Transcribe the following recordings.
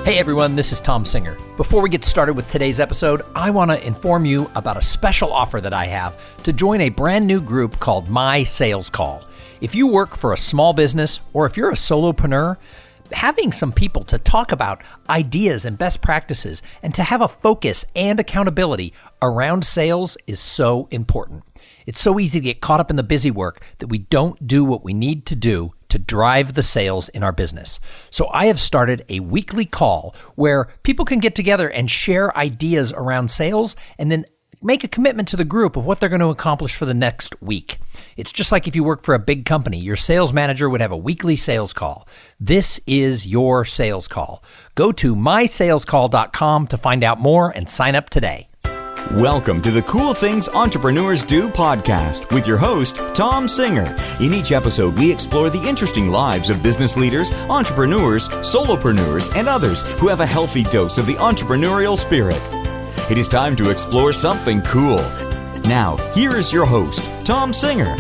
Hey everyone, this is Tom Singer. Before we get started with today's episode, I want to inform you about a special offer that I have to join a brand new group called My Sales Call. If you work for a small business or if you're a solopreneur, having some people to talk about ideas and best practices and to have a focus and accountability around sales is so important. It's so easy to get caught up in the busy work that we don't do what we need to do to drive the sales in our business. So I have started a weekly call where people can get together and share ideas around sales and then make a commitment to the group of what they're going to accomplish for the next week. It's just like if you work for a big company, your sales manager would have a weekly sales call. This is your sales call. Go to mysalescall.com to find out more and sign up today. Welcome to the Cool Things Entrepreneurs Do podcast with your host, Tom Singer. In each episode, we explore the interesting lives of business leaders, entrepreneurs, solopreneurs, and others who have a healthy dose of the entrepreneurial spirit. It is time to explore something cool. Now, here is your host, Tom Singer.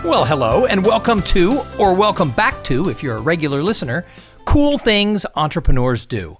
Well, hello, and welcome to, or welcome back to, if you're a regular listener, Cool Things Entrepreneurs Do.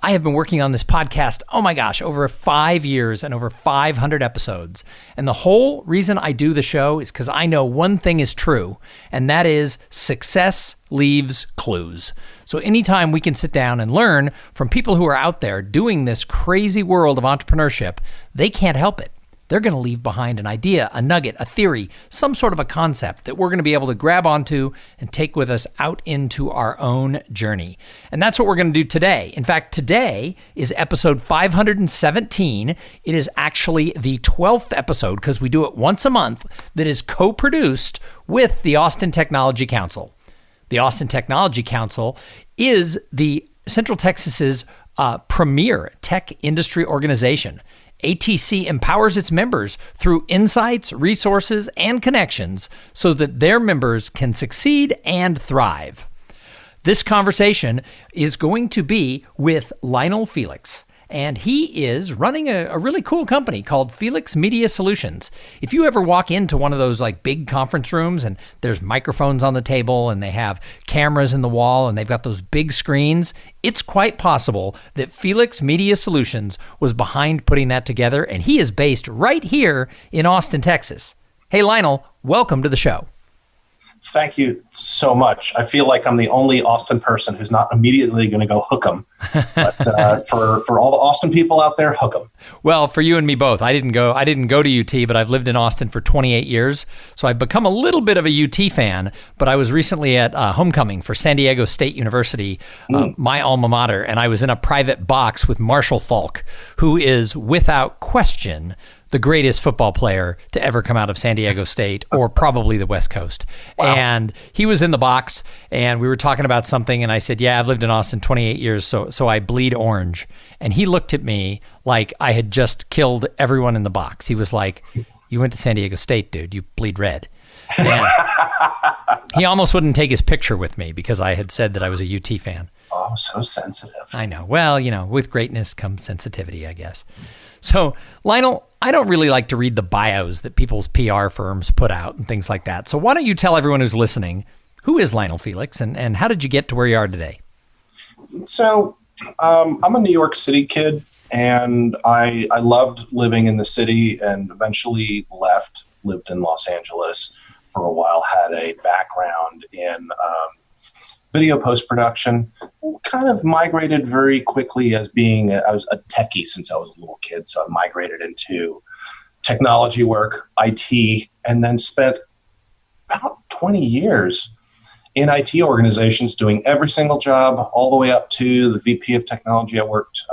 I have been working on this podcast, over 5 years and over 500 episodes. And the whole reason I do the show is because I know one thing is true, and that is success leaves clues. So anytime we can sit down and learn from people who are out there doing this crazy world of entrepreneurship, they can't help it. They're going to leave behind an idea, a nugget, a theory, some sort of a concept that we're going to be able to grab onto and take with us out into our own journey. And that's what we're going to do today. In fact, today is episode 517. It is actually the 12th episode, because we do it once a month, that is co-produced with the Austin Technology Council. The Austin Technology Council is the Central Texas's premier tech industry organization. ATC empowers its members through insights, resources, and connections so that their members can succeed and thrive. This conversation is going to be with Lionel Felix, and he is running a really cool company called Felix Media Solutions. If you ever walk into one of those like big conference rooms and there's microphones on the table and they have cameras in the wall and they've got those big screens, it's quite possible that Felix Media Solutions was behind putting that together, and he is based right here in Austin, Texas. Hey, Lionel, welcome to the show. Thank you so much. I feel like I'm the only Austin person who's not immediately going to go hook 'em. But for all the Austin people out there, hook 'em. Well, for you and me both. I didn't go to UT, but I've lived in Austin for 28 years. So I've become a little bit of a UT fan, but I was recently at homecoming for San Diego State University, my alma mater, and I was in a private box with Marshall Faulk, who is without question the greatest football player to ever come out of San Diego State, or probably the West Coast. Wow. And he was in the box, and we were talking about something, and I said, yeah, I've lived in Austin 28 years, so I bleed orange. And he looked at me like I had just killed everyone in the box. He was like, you went to San Diego State, dude, you bleed red. And he almost wouldn't take his picture with me because I had said that I was a UT fan. Oh, so sensitive. I know. Well, with greatness comes sensitivity, I guess. So, Lionel, I don't really like to read the bios that people's PR firms put out and things like that. So why don't you tell everyone who's listening, who is Lionel Felix and how did you get to where you are today? So I'm a New York City kid, and I loved living in the city and eventually lived in Los Angeles for a while, had a background in video post-production, kind of migrated very quickly I was a techie since I was a little kid. So I migrated into technology work, IT, and then spent about 20 years in IT organizations doing every single job all the way up to the VP of technology. I worked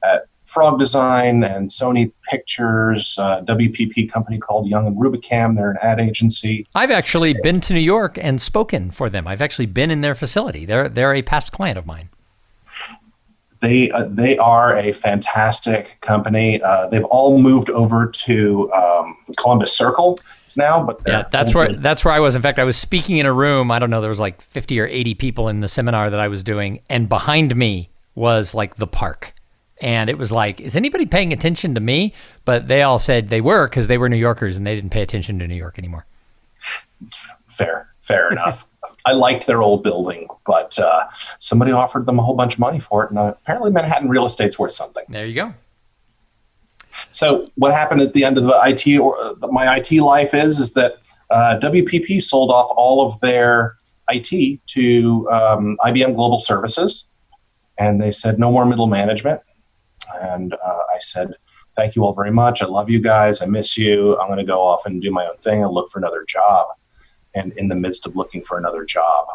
at Frog Design and Sony Pictures, WPP company called Young and Rubicam. They're an ad agency. I've actually been to New York and spoken for them. I've actually been in their facility. They're a past client of mine. They are a fantastic company. They've all moved over to Columbus Circle now, but that's where I was. In fact, I was speaking in a room. I don't know, there was like 50 or 80 people in the seminar that I was doing, and behind me was like the park. And it was like, is anybody paying attention to me? But they all said they were, because they were New Yorkers and they didn't pay attention to New York anymore. Fair enough. I liked their old building, but somebody offered them a whole bunch of money for it, and apparently Manhattan real estate's worth something. There you go. So what happened at the end of my IT life is that WPP sold off all of their IT to IBM Global Services, and they said no more middle management. And I said, thank you all very much. I love you guys. I miss you. I'm going to go off and do my own thing and look for another job. And in the midst of looking for another job,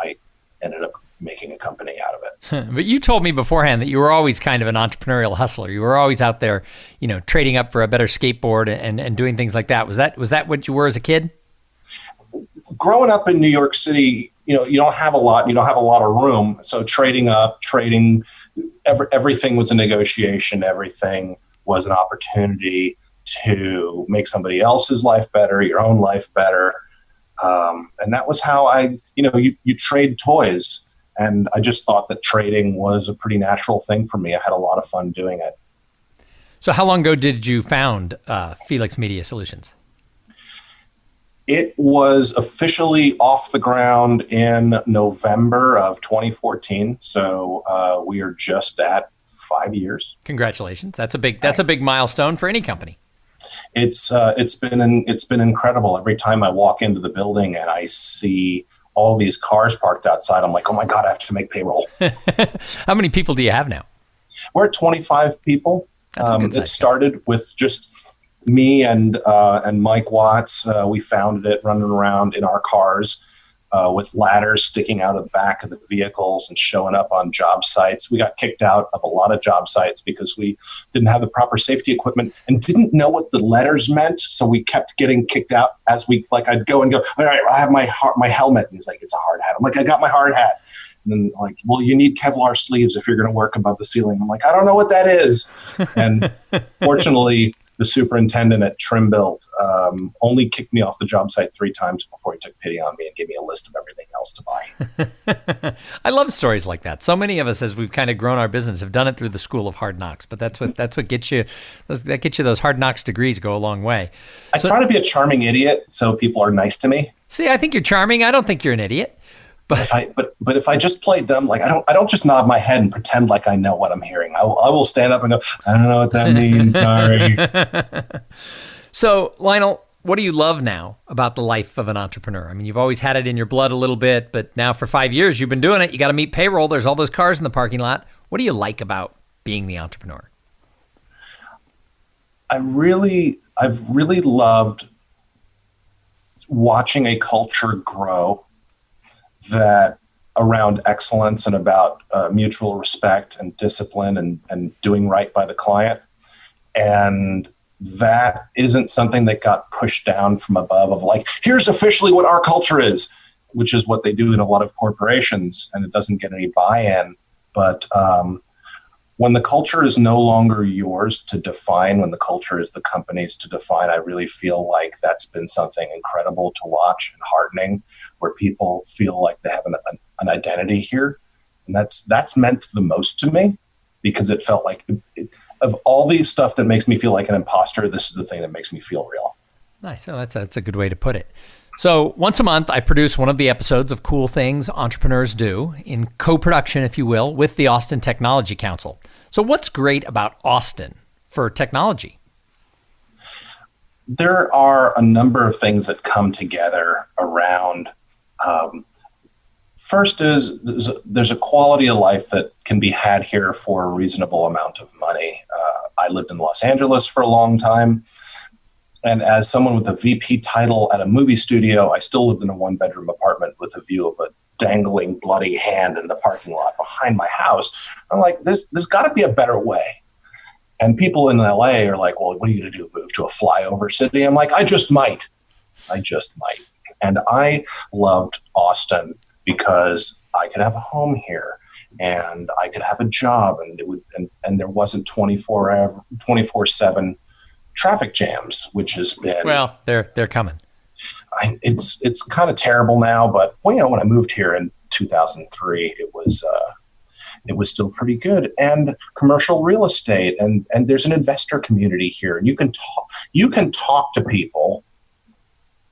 I ended up making a company out of it. But you told me beforehand that you were always kind of an entrepreneurial hustler. You were always out there, trading up for a better skateboard and doing things like that. Was that what you were as a kid? Growing up in New York City, you don't have a lot. You don't have a lot of room. So trading, everything was a negotiation. Everything was an opportunity to make somebody else's life better, your own life better. And that was how you trade toys. And I just thought that trading was a pretty natural thing for me. I had a lot of fun doing it. So how long ago did you found Felix Media Solutions? It was officially off the ground in November of 2014. So we are just at 5 years. Congratulations. That's a big milestone for any company. It's been incredible. Every time I walk into the building and I see all these cars parked outside, I'm like, oh my God, I have to make payroll. How many people do you have now? We're at 25 people. It started with just me and Mike Watts. We founded it running around in our cars with ladders sticking out of the back of the vehicles and showing up on job sites. We got kicked out of a lot of job sites because we didn't have the proper safety equipment and didn't know what the letters meant. So we kept getting kicked out as I'd go, all right, I have my helmet. And he's like, it's a hard hat. I'm like, I got my hard hat. And then like, well, you need Kevlar sleeves if you're going to work above the ceiling. I'm like, I don't know what that is. And fortunately, the superintendent at Trimbuilt only kicked me off the job site 3 times before he took pity on me and gave me a list of everything else to buy. I love stories like that. So many of us, as we've kind of grown our business, have done it through the school of hard knocks. But that's what gets you. That gets you those hard knocks degrees go a long way. I try to be a charming idiot, so people are nice to me. See, I think you're charming. I don't think you're an idiot. But if I just play dumb, like I don't just nod my head and pretend like I know what I'm hearing. I will stand up and go, I don't know what that means. Sorry. So Lionel, what do you love now about the life of an entrepreneur? I mean, you've always had it in your blood a little bit, but now for 5 years you've been doing it. You got to meet payroll. There's all those cars in the parking lot. What do you like about being the entrepreneur? I've really loved watching a culture grow that around excellence and about mutual respect and discipline and doing right by the client. And that isn't something that got pushed down from above of like, here's officially what our culture is, which is what they do in a lot of corporations, and it doesn't get any buy-in. But when the culture is no longer yours to define, when the culture is the company's to define, I really feel like that's been something incredible to watch and heartening, where people feel like they have an identity here. And that's meant the most to me, because it felt like of all these stuff that makes me feel like an imposter, this is the thing that makes me feel real. Nice. Oh, that's a good way to put it. So once a month, I produce one of the episodes of Cool Things Entrepreneurs Do in co-production, if you will, with the Austin Technology Council. So what's great about Austin for technology? There are a number of things that come together around. First is there's a quality of life that can be had here for a reasonable amount of money. I lived in Los Angeles for a long time. And as someone with a VP title at a movie studio, I still lived in a 1-bedroom apartment with a view of a dangling bloody hand in the parking lot behind my house. I'm like, there's got to be a better way. And people in LA are like, well, what are you going to do? Move to a flyover city? I'm like, I just might. And I loved Austin because I could have a home here and I could have a job, and there wasn't 24/7 traffic jams, which has been, well, they're coming. It's kind of terrible now, but when I moved here in 2003, it was still pretty good. And commercial real estate, and there's an investor community here, and you can talk to people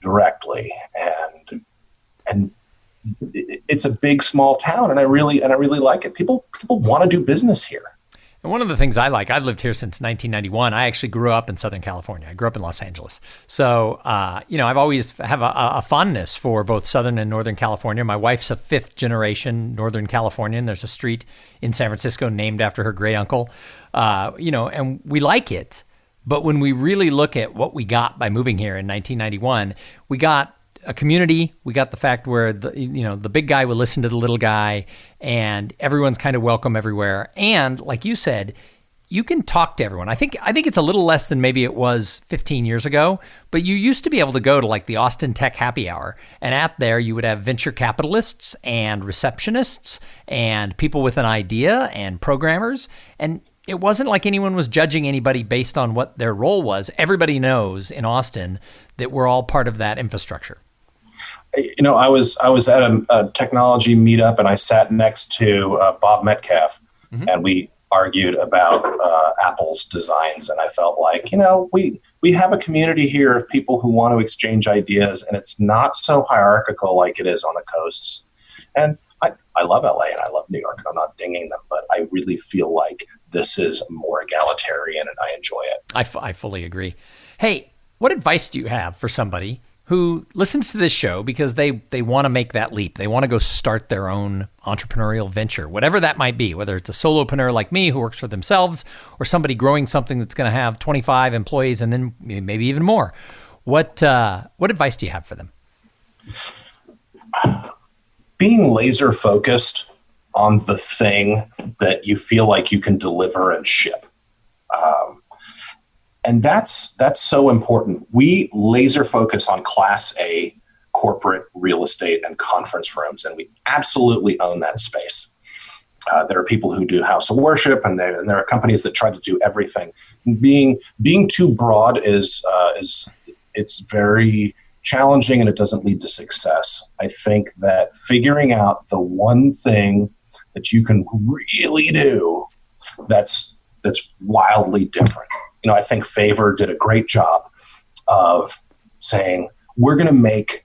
directly, and it's a big small town, and I really like it. People want to do business here. And one of the things I like, I've lived here since 1991. I actually grew up in Southern California. I grew up in Los Angeles. So, I've always have a fondness for both Southern and Northern California. My wife's a fifth generation Northern Californian. There's a street in San Francisco named after her great uncle, and we like it. But when we really look at what we got by moving here in 1991, we got a community. We got the fact where the big guy would listen to the little guy, and everyone's kind of welcome everywhere. And like you said, you can talk to everyone. I think it's a little less than maybe it was 15 years ago, but you used to be able to go to like the Austin Tech Happy Hour, and at there you would have venture capitalists and receptionists and people with an idea and programmers. And it wasn't like anyone was judging anybody based on what their role was. Everybody knows in Austin that we're all part of that infrastructure. I was at a technology meetup, and I sat next to Bob Metcalf, and we argued about Apple's designs. And I felt like, we have a community here of people who want to exchange ideas, and it's not so hierarchical like it is on the coasts. And I love LA and I love New York. I'm not dinging them, but I really feel like this is more egalitarian, and I enjoy it. I fully agree. Hey, what advice do you have for somebody who listens to this show because they want to make that leap? They want to go start their own entrepreneurial venture, whatever that might be, whether it's a solopreneur like me who works for themselves or somebody growing something that's going to have 25 employees and then maybe even more. What advice do you have for them? Being laser focused on the thing that you feel like you can deliver and ship. And that's so important. We laser focus on Class A corporate real estate and conference rooms, and we absolutely own that space. There are people who do house of worship, and there are companies that try to do everything. Being too broad is it's very challenging, and it doesn't lead to success. I think that figuring out the one thing that you can really do that's wildly different. I think Favor did a great job of saying, we're going to make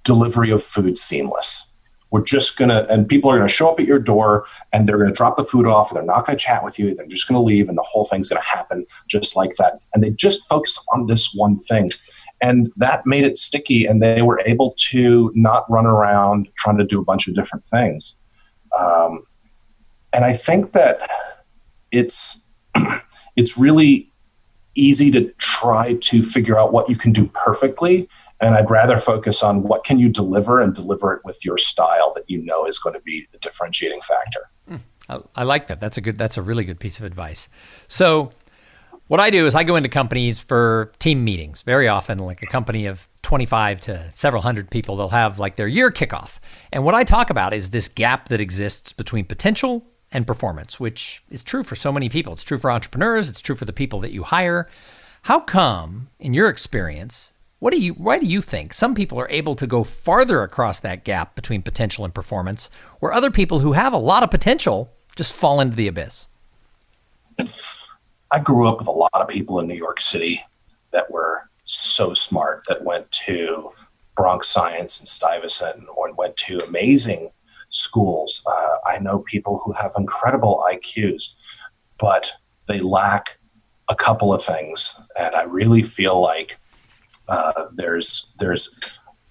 delivery of food seamless. We're just going to, and people are going to show up at your door, and they're going to drop the food off, and they're not going to chat with you. They're just going to leave, and the whole thing's going to happen just like that. And they just focus on this one thing. And that made it sticky, and they were able to not run around trying to do a bunch of different things. And I think that it's really easy to try to figure out what you can do perfectly. And I'd rather focus on what can you deliver, and deliver it with your style that is going to be the differentiating factor. I like that. That's a really good piece of advice. So what I do is I go into companies for team meetings. Very often, like a company of 25 to several hundred people, they'll have like their year kickoff. And what I talk about is this gap that exists between potential and performance, which is true for so many people. It's true for entrepreneurs. It's true for the people that you hire. How come, in your experience, why do you think some people are able to go farther across that gap between potential and performance, where other people who have a lot of potential just fall into the abyss? I grew up with a lot of people in New York City that were so smart, that went to Bronx Science and Stuyvesant, or went to amazing schools. I know people who have incredible IQs, but they lack a couple of things. And I really feel like there's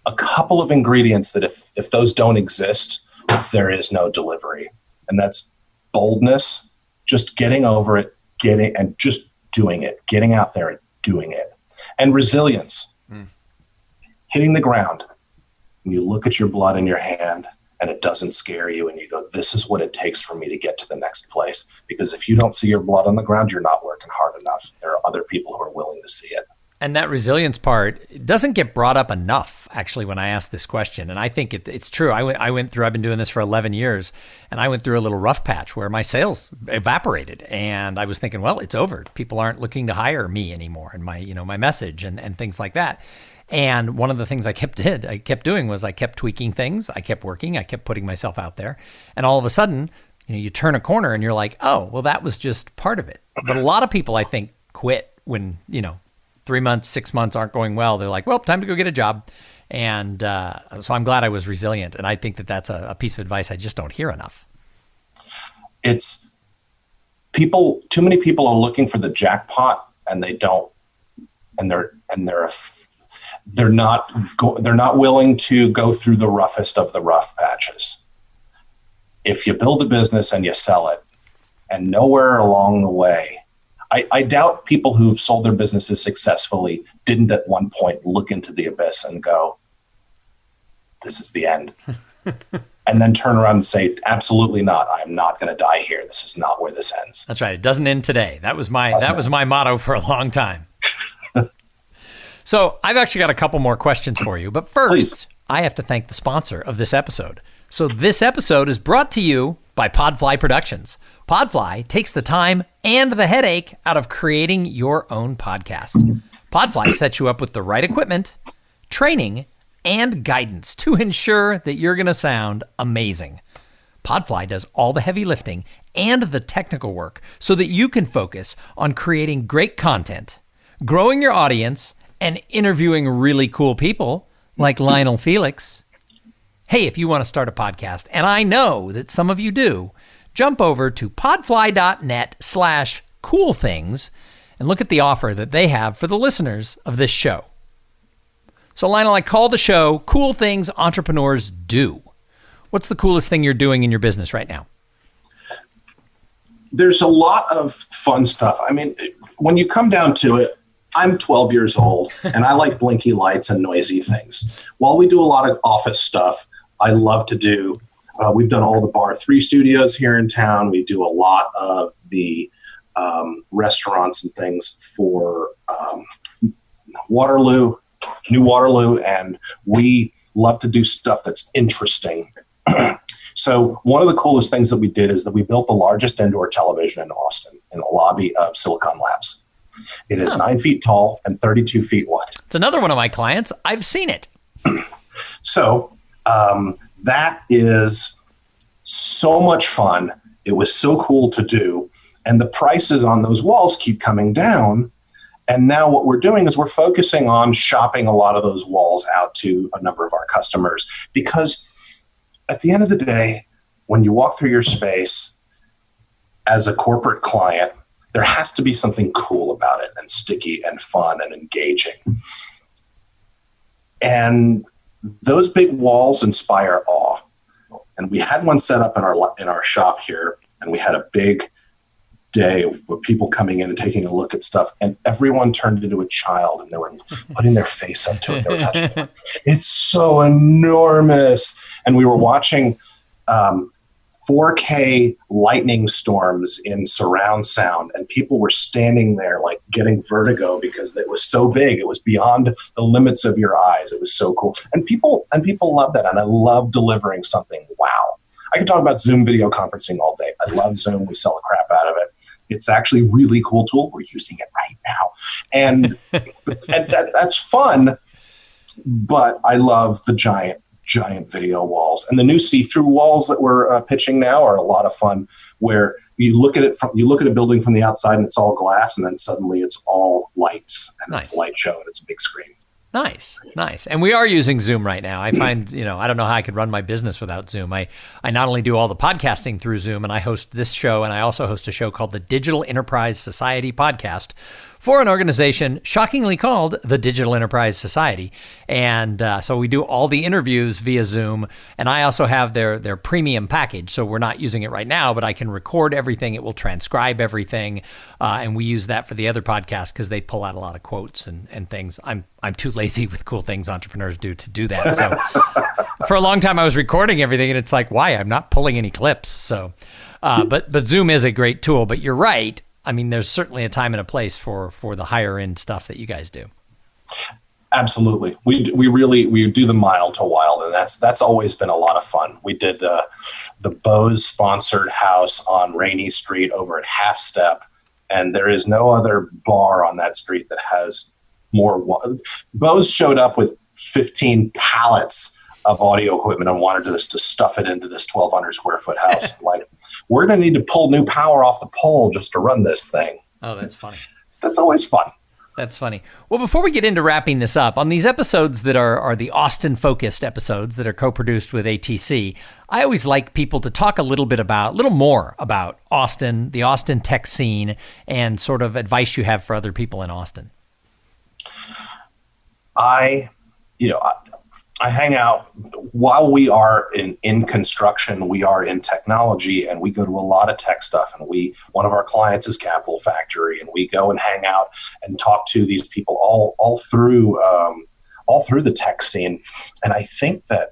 a couple of ingredients that if those don't exist, there is no delivery. And that's boldness, just getting over it, and just doing it, getting out there and doing it. And resilience, hitting the ground. And you look at your blood in your hand, and it doesn't scare you, and you go, this is what it takes for me to get to the next place. Because if you don't see your blood on the ground, you're not working hard enough. There are other people who are willing to see it. And that resilience part doesn't get brought up enough, actually, when I ask this question. And I think it's true. I've been doing this for 11 years, and I went through a little rough patch where my sales evaporated. And I was thinking, well, it's over. People aren't looking to hire me anymore, and my message and things like that. And one of the things I kept doing was I kept tweaking things. I kept working. I kept putting myself out there. And all of a sudden, you turn a corner and you're like, oh, well, that was just part of it. But a lot of people, I think, quit when, 3 months, 6 months aren't going well. They're like, well, time to go get a job. And so I'm glad I was resilient. And I think that that's a piece of advice I just don't hear enough. It's people, too many people are looking for the jackpot, and they don't, and they're not willing to go through the roughest of the rough patches. If you build a business and you sell it, and nowhere along the way, I doubt people who've sold their businesses successfully didn't at one point look into the abyss and go, this is the end. And then turn around and say, absolutely not. I'm not going to die here. This is not where this ends. That's right. It doesn't end today. That was my motto for a long time. So I've actually got a couple more questions for you. But first, please, I have to thank the sponsor of this episode. So this episode is brought to you by Podfly Productions. Podfly takes the time and the headache out of creating your own podcast. Podfly sets you up with the right equipment, training, and guidance to ensure that you're going to sound amazing. Podfly does all the heavy lifting and the technical work so that you can focus on creating great content, growing your audience, and interviewing really cool people like Lionel Felix. Hey, if you want to start a podcast, and I know that some of you do, jump over to podfly.net/coolthings and look at the offer that they have for the listeners of this show. So Lionel, I call the show Cool Things Entrepreneurs Do. What's the coolest thing you're doing in your business right now? There's a lot of fun stuff. I mean, when you come down to it, I'm 12 years old and I like blinky lights and noisy things. While we do a lot of office stuff, I love to do, we've done all the Bar 3 studios here in town. We do a lot of the restaurants and things for New Waterloo, and we love to do stuff that's interesting. So one of the coolest things that we did is that we built the largest indoor television in Austin in the lobby of Silicon Labs. It is 9 feet tall and 32 feet wide. It's another one of my clients. I've seen it. So that is so much fun. It was so cool to do. And the prices on those walls keep coming down. And now what we're doing is we're focusing on shopping a lot of those walls out to a number of our customers. Because at the end of the day, when you walk through your space as a corporate client, there has to be something cool about it and sticky and fun and engaging. And those big walls inspire awe. And we had one set up in our shop here, and we had a big day with people coming in and taking a look at stuff, and everyone turned into a child, and they were putting their face up to it. They were touching it. It's so enormous. And we were watching 4K lightning storms in surround sound, and people were standing there like getting vertigo because it was so big. It was beyond the limits of your eyes. It was so cool. And people love that. And I love delivering something. Wow. I could talk about Zoom video conferencing all day. I love Zoom. We sell the crap out of it. It's actually a really cool tool. We're using it right now. And that's fun, but I love the giant video walls. And the new see-through walls that we're pitching now are a lot of fun, where you look at a building from the outside and it's all glass, and then suddenly it's all lights, and It's a light show, and it's a big screen. Nice. And we are using Zoom right now. I find, I don't know how I could run my business without Zoom. I not only do all the podcasting through Zoom, and I host this show, and I also host a show called the Digital Enterprise Society podcast for an organization shockingly called the Digital Enterprise Society. And so we do all the interviews via Zoom. And I also have their premium package. So we're not using it right now, but I can record everything. It will transcribe everything. And we use that for the other podcasts because they pull out a lot of quotes and things. I'm too lazy with Cool Things Entrepreneurs Do to do that. So for a long time, I was recording everything, and it's like, why? I'm not pulling any clips. So, but Zoom is a great tool. But you're right. I mean, there's certainly a time and a place for the higher end stuff that you guys do. Absolutely. We do the mild to wild, and that's always been a lot of fun. We did the Bose sponsored house on Rainey Street over at Half Step, and there is no other bar on that street that has more. Bose showed up with 15 pallets of audio equipment and wanted us to stuff it into this 1,200 square foot house. Like, we're going to need to pull new power off the pole just to run this thing. Oh, that's funny. That's always fun. That's funny. Well, before we get into wrapping this up, on these episodes that are the Austin-focused episodes that are co-produced with ATC, I always like people to talk a little more about Austin, the Austin tech scene, and sort of advice you have for other people in Austin. I hang out while we are in construction, we are in technology, and we go to a lot of tech stuff. And one of our clients is Capital Factory, and we go and hang out and talk to these people all through the tech scene. And I think that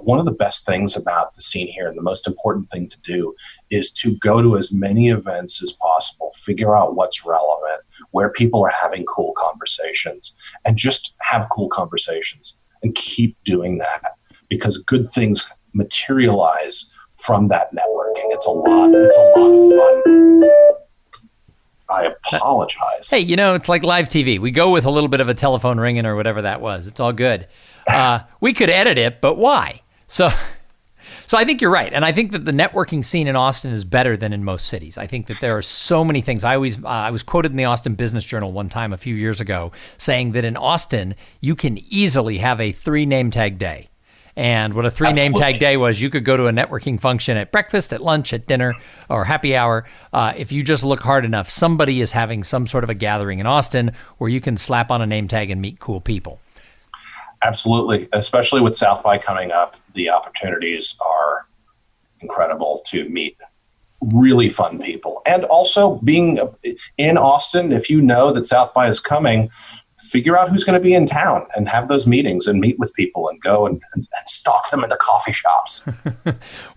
one of the best things about the scene here, and the most important thing to do, is to go to as many events as possible, figure out what's relevant, where people are having cool conversations, and just have cool conversations. And keep doing that, because good things materialize from that networking. It's a lot of fun. I apologize. Hey, it's like live TV. We go with a little bit of a telephone ringing or whatever that was. It's all good. We could edit it, but why? So I think you're right. And I think that the networking scene in Austin is better than in most cities. I think that there are so many things. I was quoted in the Austin Business Journal one time a few years ago saying that in Austin, you can easily have a 3 name tag day. And what a 3 name tag day was, you could go to a networking function at breakfast, at lunch, at dinner, or happy hour. If you just look hard enough, somebody is having some sort of a gathering in Austin where you can slap on a name tag and meet cool people. Absolutely. Especially with South by coming up, the opportunities are incredible to meet really fun people. And also being in Austin, if you know that South by is coming, figure out who's going to be in town and have those meetings and meet with people and go and stalk them in the coffee shops.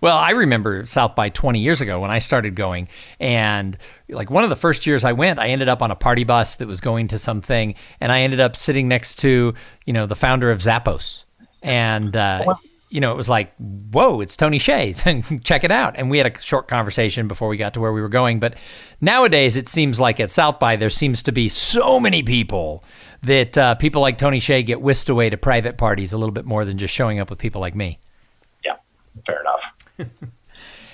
Well, I remember South by 20 years ago when I started going, and like one of the first years I went, I ended up on a party bus that was going to something, and I ended up sitting next to, the founder of Zappos. And, it was like, whoa, it's Tony Hsieh. Check it out. And we had a short conversation before we got to where we were going. But nowadays, it seems like at South by, there seems to be so many people that people like Tony Hsieh get whisked away to private parties a little bit more than just showing up with people like me. Yeah, fair enough.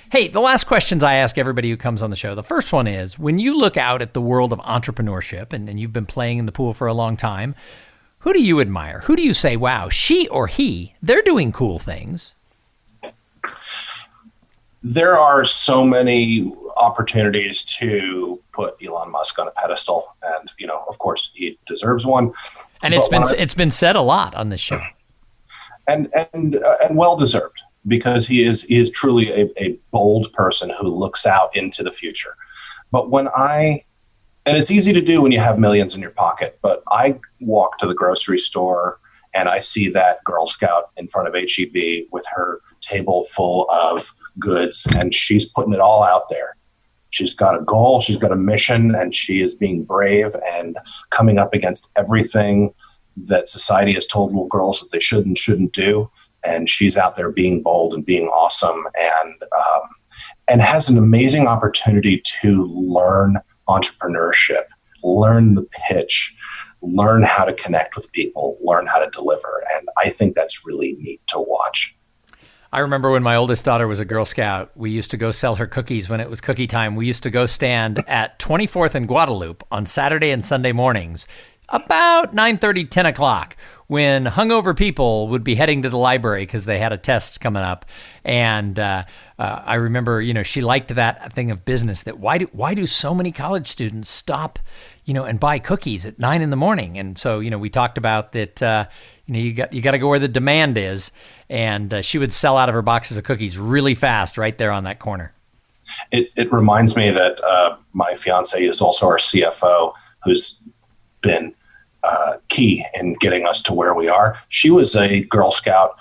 Hey, the last questions I ask everybody who comes on the show. The first one is, when you look out at the world of entrepreneurship, and you've been playing in the pool for a long time, who do you admire? Who do you say, wow, she or he, they're doing cool things? There are so many opportunities to put Elon Musk on a pedestal, and of course, he deserves one. And it's been said a lot on this show, and well deserved, because he is truly a bold person who looks out into the future. But and it's easy to do when you have millions in your pocket, but I walk to the grocery store and I see that Girl Scout in front of HEB with her table full of goods, and she's putting it all out there. She's got a goal, she's got a mission, and she is being brave and coming up against everything that society has told little girls that they should and shouldn't do. And she's out there being bold and being awesome, and has an amazing opportunity to learn entrepreneurship, learn the pitch, learn how to connect with people, learn how to deliver. And I think that's really neat to watch. I remember when my oldest daughter was a Girl Scout, we used to go sell her cookies when it was cookie time. We used to go stand at 24th and Guadalupe on Saturday and Sunday mornings, about 9:30, 10 o'clock, when hungover people would be heading to the library because they had a test coming up. And I remember, she liked that thing of business, that why do so many college students stop, and buy cookies at 9 in the morning? And so, we talked about that, you got to go where the demand is. And she would sell out of her boxes of cookies really fast right there on that corner. It reminds me that my fiance is also our CFO, who's been key in getting us to where we are. She was a Girl Scout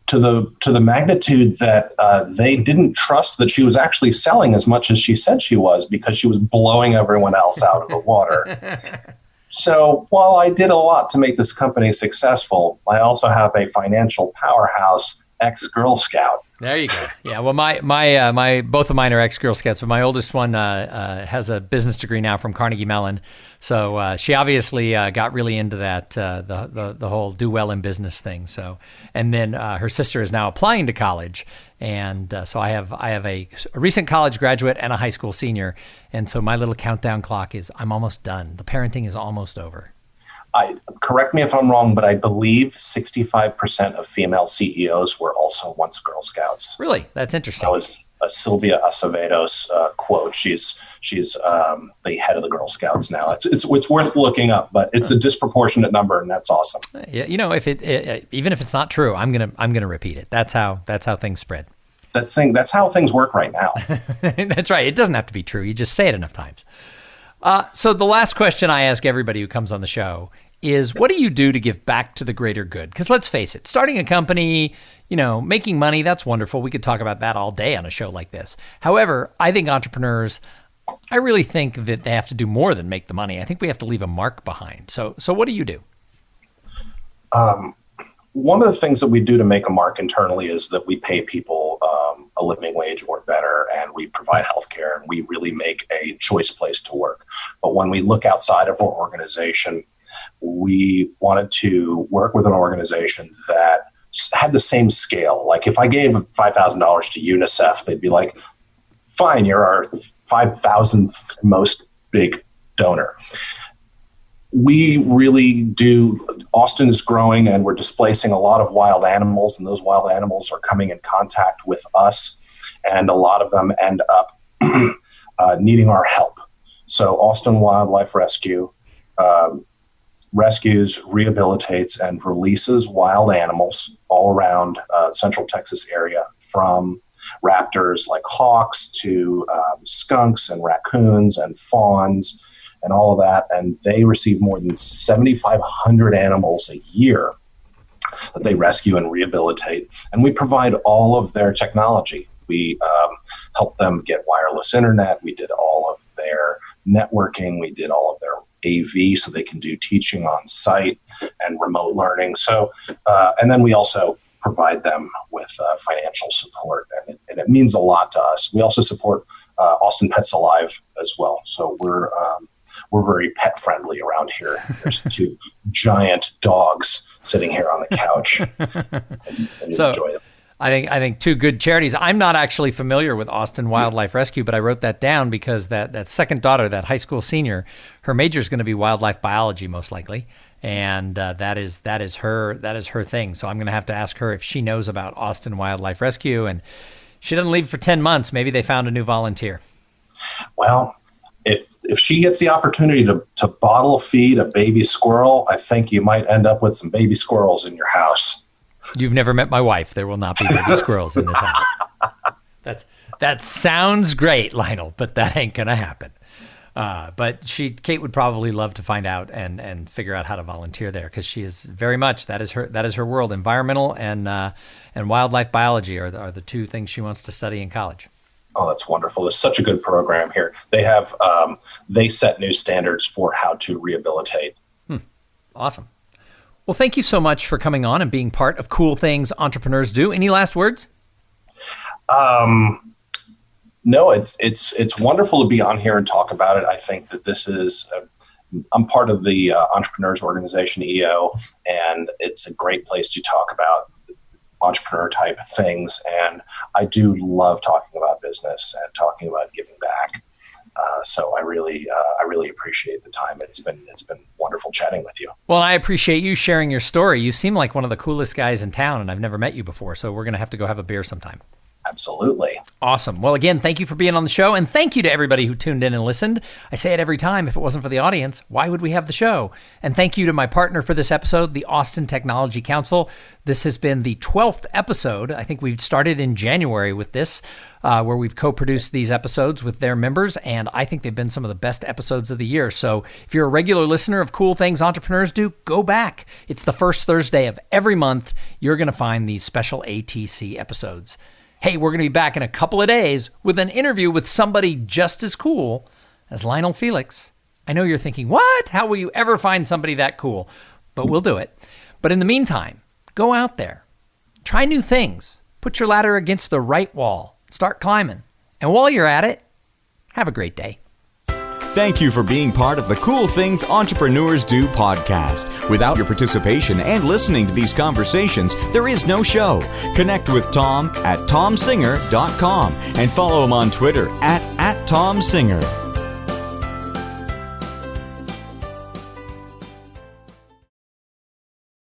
to the magnitude that they didn't trust that she was actually selling as much as she said she was, because she was blowing everyone else out of the water. So while I did a lot to make this company successful, I also have a financial powerhouse ex-Girl Scout There you go. Yeah. Well, my both of mine are ex-Girl Scouts, but my oldest one has a business degree now from Carnegie Mellon. So she obviously got really into that the whole do well in business thing. So, and then her sister is now applying to college, and so I have a recent college graduate and a high school senior, and so my little countdown clock is I'm almost done. The parenting is almost over. Correct me if I'm wrong, but I believe 65% of female CEOs were also once Girl Scouts. Really? That's interesting. That was a Sylvia Acevedo's quote. She's the head of the Girl Scouts now. It's worth looking up, but it's a disproportionate number, and that's awesome. Yeah, if it even if it's not true, I'm gonna repeat it. That's how things spread. That's how things work right now. That's right. It doesn't have to be true. You just say it enough times. So the last question I ask everybody who comes on the show is, what do you do to give back to the greater good? Because let's face it, starting a company, making money, that's wonderful. We could talk about that all day on a show like this. However, I think entrepreneurs, I really think that they have to do more than make the money. I think we have to leave a mark behind. So what do you do? One of the things that we do to make a mark internally is that we pay people a living wage or better, and we provide healthcare, and we really make a choice place to work. But when we look outside of our organization, we wanted to work with an organization that had the same scale. Like if I gave $5,000 to UNICEF, they'd be like, fine, you're our 5,000th most big donor. We really do. Austin is growing, and we're displacing a lot of wild animals, and those wild animals are coming in contact with us, and a lot of them end up needing our help. So Austin Wildlife Rescue rescues, rehabilitates, and releases wild animals all around Central Texas area, from raptors like hawks to skunks and raccoons and fawns and all of that. And they receive more than 7,500 animals a year that they rescue and rehabilitate. And we provide all of their technology. We help them get wireless internet. We did all of their networking. We did all of their AV so they can do teaching on site and remote learning. So, and then we also provide them with financial support, and it means a lot to us. We also support Austin Pets Alive as well. So we're very pet friendly around here. There's two giant dogs sitting here on the couch, and so, enjoy them. I think two good charities. I'm not actually familiar with Austin Wildlife Rescue, but I wrote that down because that second daughter, that high school senior, her major is going to be wildlife biology most likely, and that is her thing. So I'm going to have to ask her if she knows about Austin Wildlife Rescue, and she doesn't leave for 10 months. Maybe they found a new volunteer. Well, if she gets the opportunity to bottle feed a baby squirrel, I think you might end up with some baby squirrels in your house. You've never met my wife. There will not be baby squirrels in this house. That sounds great, Lionel, but that ain't gonna happen. But Kate would probably love to find out and figure out how to volunteer there, because she is very much that is her world. Environmental and wildlife biology are the two things she wants to study in college. Oh, that's wonderful. There's such a good program here. They have they set new standards for how to rehabilitate. Awesome. Well, thank you so much for coming on and being part of Cool Things Entrepreneurs Do. Any last words? No, it's wonderful to be on here and talk about it. I think that this is, I'm part of the Entrepreneurs Organization, EO, and it's a great place to talk about entrepreneur type things. And I do love talking about business and talking about giving back. So I really appreciate the time. It's been wonderful chatting with you. Well, I appreciate you sharing your story. You seem like one of the coolest guys in town, and I've never met you before. So we're going to have to go have a beer sometime. Absolutely. Awesome. Well, again, thank you for being on the show, and thank you to everybody who tuned in and listened. I say it every time. If it wasn't for the audience, why would we have the show? And thank you to my partner for this episode, the Austin Technology Council. This has been the 12th episode. I think we started in January with this, where we've co-produced these episodes with their members, and I think they've been some of the best episodes of the year. So if you're a regular listener of Cool Things Entrepreneurs Do, go back. It's the first Thursday of every month. You're going to find these special ATC episodes. Hey, we're going to be back in a couple of days with an interview with somebody just as cool as Lionel Felix. I know you're thinking, what? How will you ever find somebody that cool? But we'll do it. But in the meantime, go out there. Try new things. Put your ladder against the right wall. Start climbing. And while you're at it, have a great day. Thank you for being part of the Cool Things Entrepreneurs Do podcast. Without your participation and listening to these conversations, there is no show. Connect with Tom at tomsinger.com and follow him on Twitter at tomsinger.